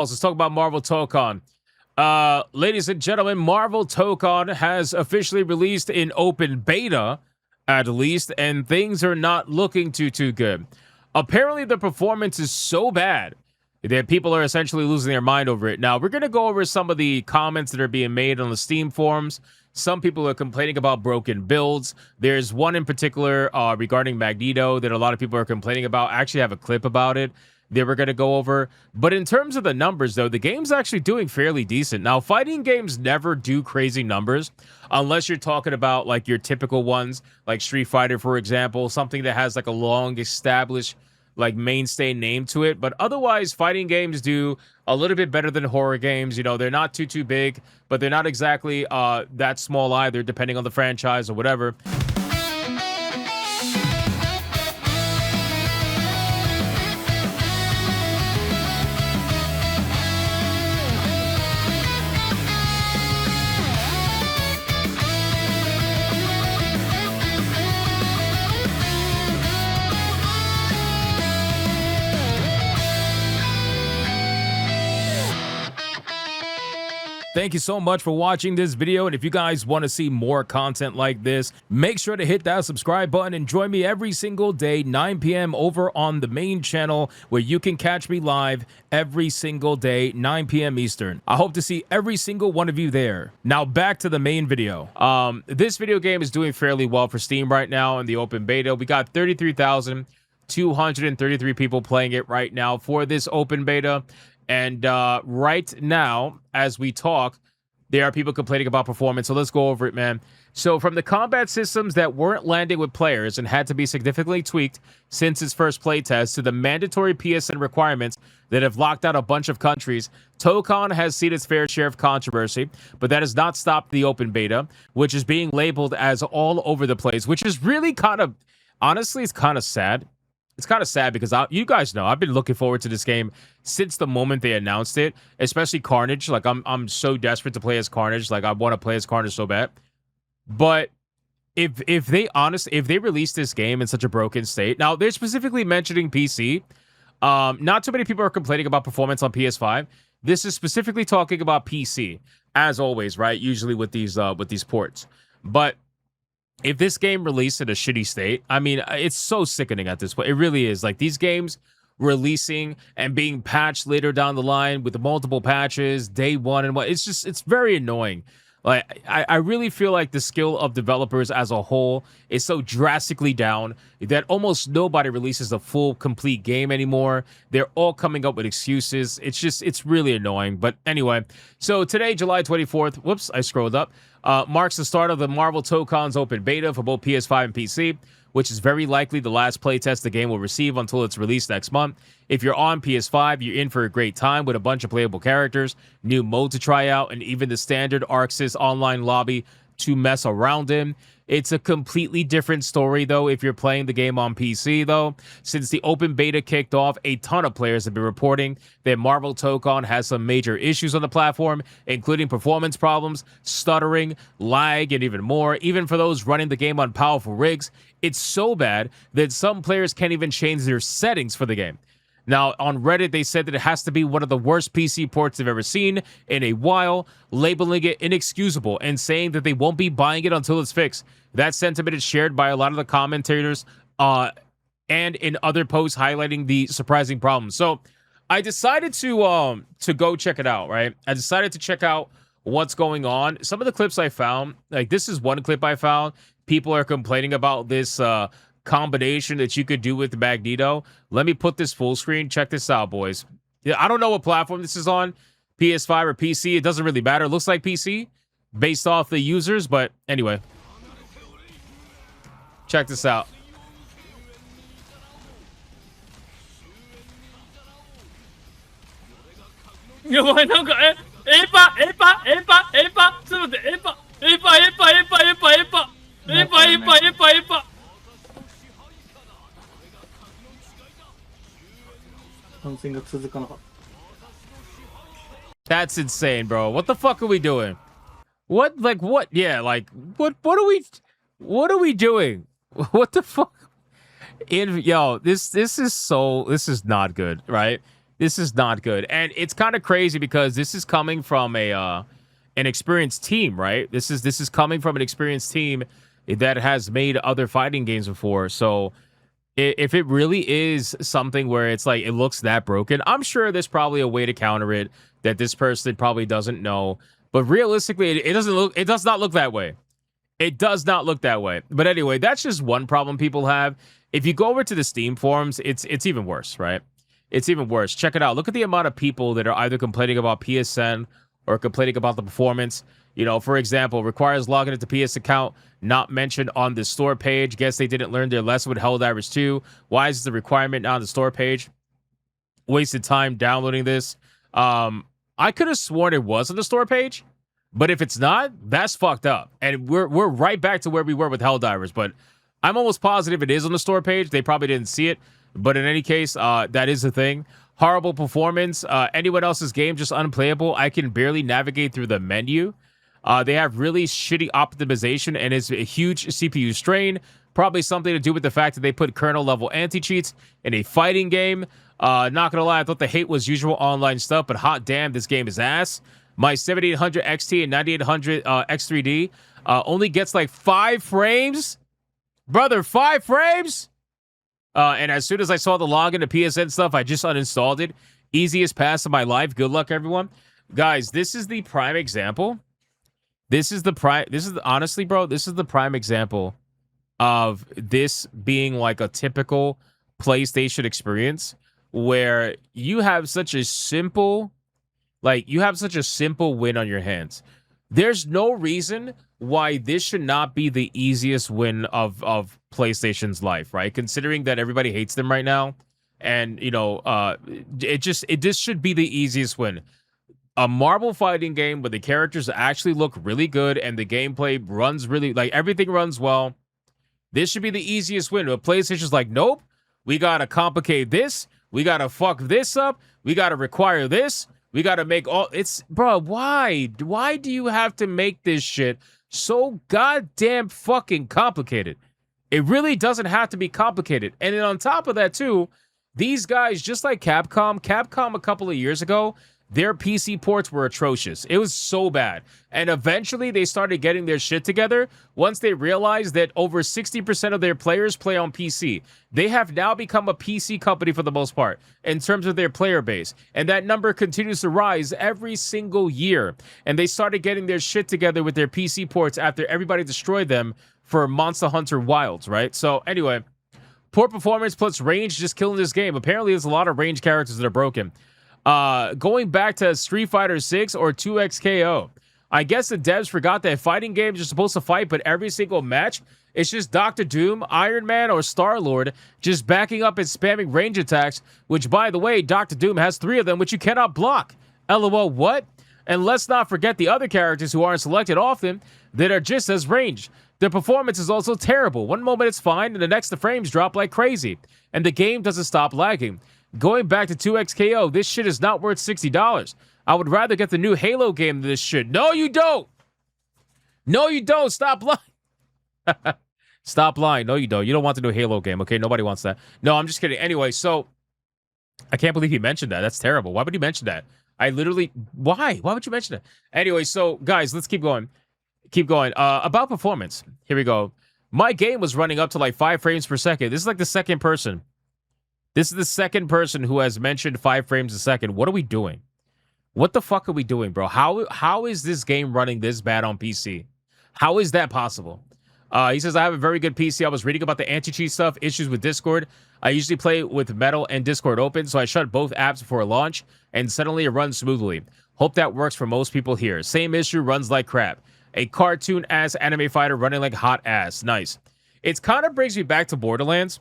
Let's talk about Marvel Tokon. Ladies and gentlemen, Marvel Tokon has officially released in open beta, at least, and things are not looking too good. Apparently, the performance is so bad that people are essentially losing their mind over it. Now, we're going to go over some of the comments that are being made on the Steam forums. Some people are complaining about broken builds. There's one in particular regarding Magneto that a lot of people are complaining about. I actually have a clip about it that we're going to go over. But in terms of the numbers, though, the game's actually doing fairly decent. Now, fighting games never do crazy numbers unless you're talking about like your typical ones, like Street Fighter, for example, something that has like a long established like mainstay name to it. But otherwise, fighting games do a little bit better than horror games. You know, they're not too big, but they're not exactly that small either, depending on the franchise or whatever. Thank you so much for watching this video, and if you guys want to see more content like this, make sure to hit that subscribe button and join me every single day, 9 p.m. over on the main channel, where you can catch me live every single day, 9 p.m. Eastern. I hope to see every single one of you there. Now back to the main video. This video game is doing fairly well for Steam right now in the open beta. We got 33,233 people playing it right now for this open beta. And right now, as we talk, there are people complaining about performance. So let's go over it, man. So from the combat systems that weren't landing with players and had to be significantly tweaked since its first playtest to the mandatory PSN requirements that have locked out a bunch of countries, Tokon has seen its fair share of controversy, but that has not stopped the open beta, which is being labeled as all over the place, which is really kind of, honestly, it's kind of sad. It's kind of sad because you guys know I've been looking forward to this game since the moment they announced it, especially Carnage. Like I'm so desperate to play as Carnage. Like I want to play as Carnage so bad. But if they release this game in such a broken state, now they're specifically mentioning PC. Not too many people are complaining about performance on PS5. This is specifically talking about PC, as always, right? Usually with these ports, but if this game released in a shitty state, I mean, it's so sickening at this point. It really is. Like, these games releasing and being patched later down the line with the multiple patches, day one and what, it's very annoying. Like, I really feel like the skill of developers as a whole is so drastically down that almost nobody releases a full, complete game anymore. They're all coming up with excuses. It's really annoying. But anyway, so today, July 24th, whoops, I scrolled up, marks the start of the Marvel Tokon's open beta for both PS5 and PC, which is very likely the last playtest the game will receive until it's released next month. If you're on PS5, you're in for a great time with a bunch of playable characters, new mode to try out, and even the standard ArcSys online lobby to mess around in. It's a completely different story, though, if you're playing the game on PC, though. Since the open beta kicked off, a ton of players have been reporting that Marvel Tokon has some major issues on the platform, including performance problems, stuttering, lag, and even more. Even for those running the game on powerful rigs, it's so bad that some players can't even change their settings for the game. Now, on Reddit, they said that it has to be one of the worst PC ports they've ever seen in a while, labeling it inexcusable and saying that they won't be buying it until it's fixed. That sentiment is shared by a lot of the commentators and in other posts highlighting the surprising problems. So I decided to go check it out, right? I decided to check out what's going on. Some of the clips I found, like this is one clip I found. People are complaining about this combination that you could do with Magneto. Let me put this full screen. Check this out, boys. Yeah, I don't know what platform this is on, PS5 or PC. It doesn't really matter. It looks like PC based off the users, but anyway. Check this out. That's insane, bro. What the fuck are we doing? What? Yeah, like what are we doing? What the fuck? Yo, this is not good, right? This is not good. And it's kind of crazy because this is coming from a an experienced team, right? This is coming from an experienced team that has made other fighting games before. So if it really is something where it's like it looks that broken, I'm sure there's probably a way to counter it that this person probably doesn't know. But realistically, it does not look that way. It does not look that way. But anyway, that's just one problem people have. If you go over to the Steam forums, it's even worse, right? It's even worse. Check it out. Look at the amount of people that are either complaining about PSN or complaining about the performance. You know, for example, requires logging into PS account, not mentioned on the store page. Guess they didn't learn their lesson with Helldivers 2. Why is the requirement not on the store page? Wasted time downloading this. I could have sworn it was on the store page, but if it's not, that's fucked up. And we're right back to where we were with Helldivers. But I'm almost positive it is on the store page. They probably didn't see it. But in any case, that is the thing. Horrible performance. Anyone else's game just unplayable. I can barely navigate through the menu. They have really shitty optimization and it's a huge CPU strain. Probably something to do with the fact that they put kernel level anti-cheats in a fighting game. Not gonna lie, I thought the hate was usual online stuff, but hot damn, this game is ass. My 7800 XT and 9800 X3D only gets like 5 frames. Brother, 5 frames? And as soon as I saw the login to PSN stuff, I just uninstalled it. Easiest pass of my life. Good luck, everyone. Guys, this is the prime example. Honestly, bro, this is the prime example of this being like a typical PlayStation experience where you have such a simple win on your hands. There's no reason why this should not be the easiest win of PlayStation's life, right? Considering that everybody hates them right now, and you know, this should be the easiest win. A marble fighting game where the characters actually look really good and the gameplay runs really, like everything runs well. This should be the easiest win. But PlayStation's like, nope, we gotta complicate this, we gotta fuck this up, we gotta require this, we gotta make all. It's, bro, why do you have to make this shit so goddamn fucking complicated? It really doesn't have to be complicated. And then on top of that too, these guys, just like Capcom a couple of years ago, their PC ports were atrocious. It was so bad. And eventually they started getting their shit together once they realized that over 60% of their players play on PC. They have now become a PC company for the most part in terms of their player base. And that number continues to rise every single year. And they started getting their shit together with their PC ports after everybody destroyed them for Monster Hunter Wilds, right? So anyway, poor performance plus range just killing this game. Apparently there's a lot of range characters that are broken. Going back to Street Fighter 6 or 2XKO. I guess the devs forgot that fighting games are supposed to fight, but every single match, it's just Dr. Doom, Iron Man, or Star-Lord just backing up and spamming range attacks, which, by the way, Dr. Doom has 3 of them, which you cannot block. LOL, what? And let's not forget the other characters who aren't selected often that are just as ranged. Their performance is also terrible. One moment it's fine, and the next the frames drop like crazy. And the game doesn't stop lagging. Going back to 2XKO, this shit is not worth $60. I would rather get the new Halo game than this shit. No, you don't. No, you don't. Stop lying. Stop lying. No, you don't. You don't want the new Halo game, okay? Nobody wants that. No, I'm just kidding. Anyway, so I can't believe he mentioned that. That's terrible. Why would he mention that? Why? Why would you mention it? Anyway, so guys, let's keep going. Keep going. About performance. Here we go. My game was running up to like 5 frames per second. This is like the second person. This is the second person who has mentioned 5 frames a second. What are we doing? What the fuck are we doing, bro? How is this game running this bad on PC? How is that possible? He says, I have a very good PC. I was reading about the anti-cheat stuff, issues with Discord. I usually play with Metal and Discord open, so I shut both apps before launch, and suddenly it runs smoothly. Hope that works for most people here. Same issue, runs like crap. A cartoon-ass anime fighter running like hot ass. Nice. It kind of brings me back to Borderlands.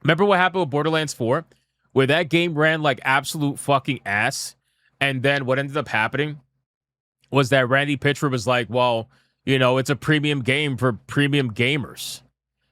Remember what happened with Borderlands 4? Where that game ran like absolute fucking ass. And then what ended up happening was that Randy Pitchford was like, well, you know, it's a premium game for premium gamers.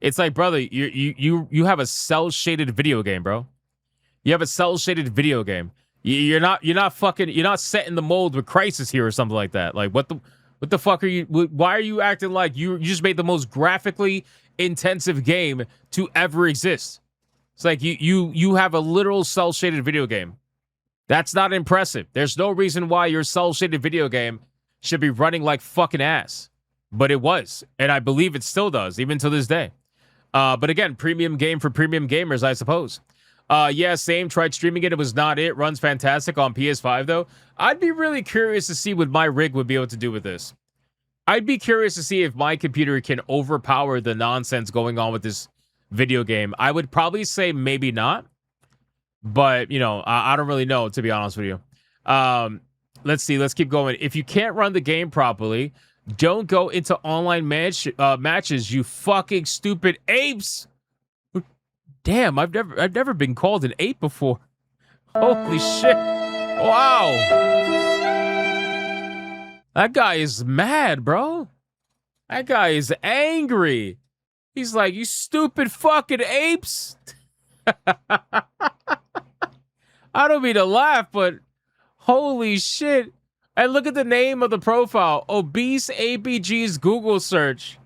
It's like, brother, you have a cel-shaded video game, bro. You have a cel-shaded video game. You're not set in the mold with Crysis here or something like that. Like, what the fuck are you? Why are you acting like you just made the most graphically intensive game to ever exist? It's like you have a literal cel-shaded video game. That's not impressive. There's no reason why your cel-shaded video game should be running like fucking ass. But it was, and I believe it still does, even to this day. But again, premium game for premium gamers, I suppose. Yeah, same. Tried streaming it. It was not it. Runs fantastic on PS5, though. I'd be really curious to see what my rig would be able to do with this. I'd be curious to see if my computer can overpower the nonsense going on with this video game. I would probably say maybe not. But, you know, I don't really know, to be honest with you. Let's see. Let's keep going. If you can't run the game properly, don't go into online matches, you fucking stupid apes. Damn, I've never been called an ape before. Holy shit. Wow. That guy is mad, bro. That guy is angry. He's like, you stupid fucking apes. I don't mean to laugh, but holy shit. And look at the name of the profile. Obese APG's Google search.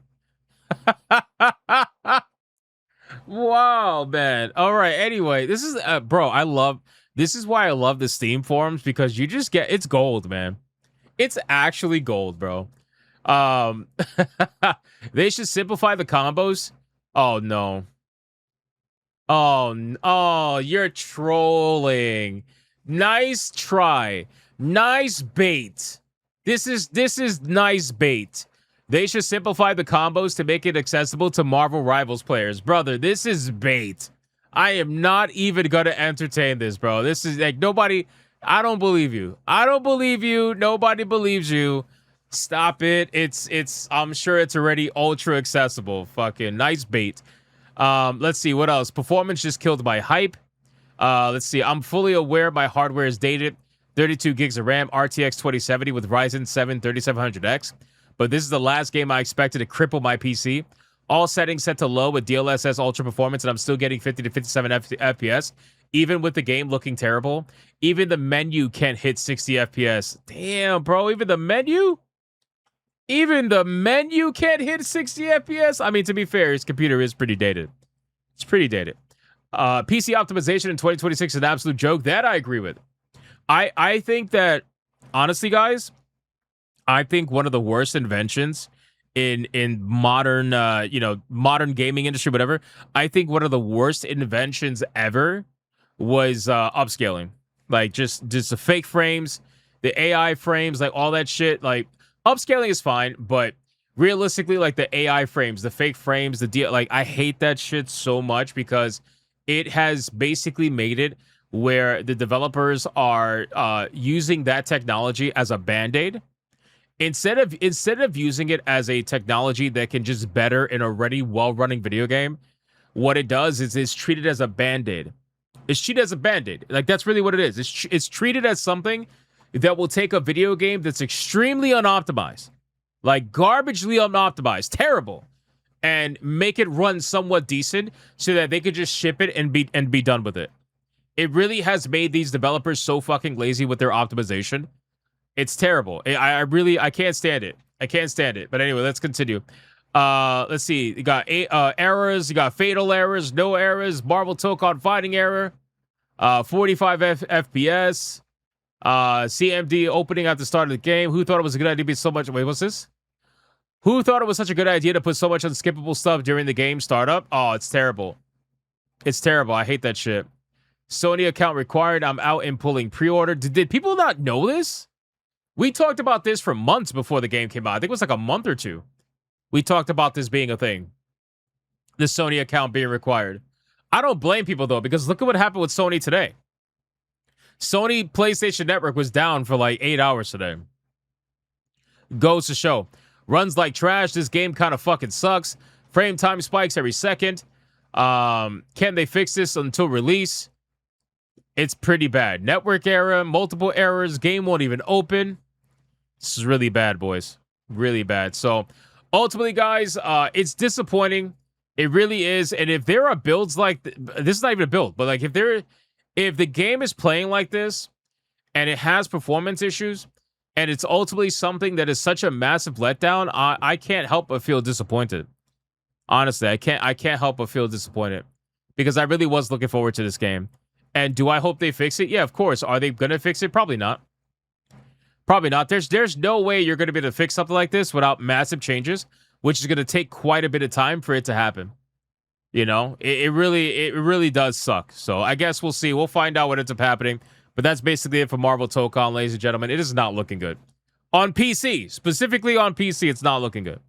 Wow, man. All right. Anyway, this is, bro, this is why I love the Steam forums, because you just get, it's gold, man. It's actually gold, bro. They should simplify the combos. Oh, no. Oh, you're trolling. Nice try. Nice bait. This is nice bait. They should simplify the combos to make it accessible to Marvel Rivals players. Brother, this is bait. I am not even gonna entertain this, bro. This is like nobody. I don't believe you. I don't believe you. Nobody believes you. Stop it. It's I'm sure it's already ultra accessible. Fucking nice bait. Let's see what else. Performance just killed my hype. Let's see. I'm fully aware my hardware is dated. 32 gigs of RAM, RTX 2070 with Ryzen 7 3700X. But this is the last game I expected to cripple my PC. All settings set to low with DLSS ultra performance, and I'm still getting 50 to 57 FPS, even with the game looking terrible. Even the menu can't hit 60 FPS. Damn, bro. Even the menu? Even the menu can't hit 60 FPS? I mean, to be fair, his computer is pretty dated. It's pretty dated. PC optimization in 2026 is an absolute joke. That I agree with. I think that, honestly, guys, I think one of the worst inventions in modern, modern gaming industry, whatever, I think one of the worst inventions ever was upscaling. Like, just the fake frames, the AI frames, like, all that shit. Like, upscaling is fine, but realistically, like, the AI frames, the fake frames, like, I hate that shit so much because it has basically made it where the developers are using that technology as a band-aid instead of using it as a technology that can just better an already well-running video game. What it does is it's treated as a band-aid. It's treated as a band-aid. Like, that's really what it is. It's treated as something that will take a video game that's extremely unoptimized, like garbagely unoptimized, terrible, and make it run somewhat decent so that they could just ship it and be done with it. It really has made these developers so fucking lazy with their optimization. It's terrible. I can't stand it. I can't stand it. But anyway, let's continue. Let's see. You got errors. You got fatal errors. No errors. Marvel Tokon fighting error. 45 FPS. CMD opening at the start of the game. Who thought it was a good idea to be so much? Wait, what's this? Who thought it was such a good idea to put so much unskippable stuff during the game startup? Oh, it's terrible. It's terrible. I hate that shit. Sony account required. I'm out and pulling pre-order. Did people not know this? We talked about this for months before the game came out. I think it was like a month or two. We talked about this being a thing. The Sony account being required. I don't blame people, though, because look at what happened with Sony today. Sony PlayStation Network was down for like 8 hours today. Goes to show. Runs like trash. This game kind of fucking sucks. Frame time spikes every second. Can they fix this until release? It's pretty bad. Network error, multiple errors, game won't even open. This is really bad, boys. Really bad. So, ultimately, guys, it's disappointing. It really is. And if there are builds like this is not even a build, but like if the game is playing like this and it has performance issues and it's ultimately something that is such a massive letdown, I can't help but feel disappointed. Honestly, I can't help but feel disappointed because I really was looking forward to this game. And do I hope they fix it? Yeah, of course. Are they going to fix it? Probably not. Probably not. There's no way you're going to be able to fix something like this without massive changes, which is going to take quite a bit of time for it to happen. You know, it really does suck. So I guess we'll see. We'll find out what ends up happening. But that's basically it for Marvel Tokon, ladies and gentlemen. It is not looking good. On PC, specifically on PC, it's not looking good.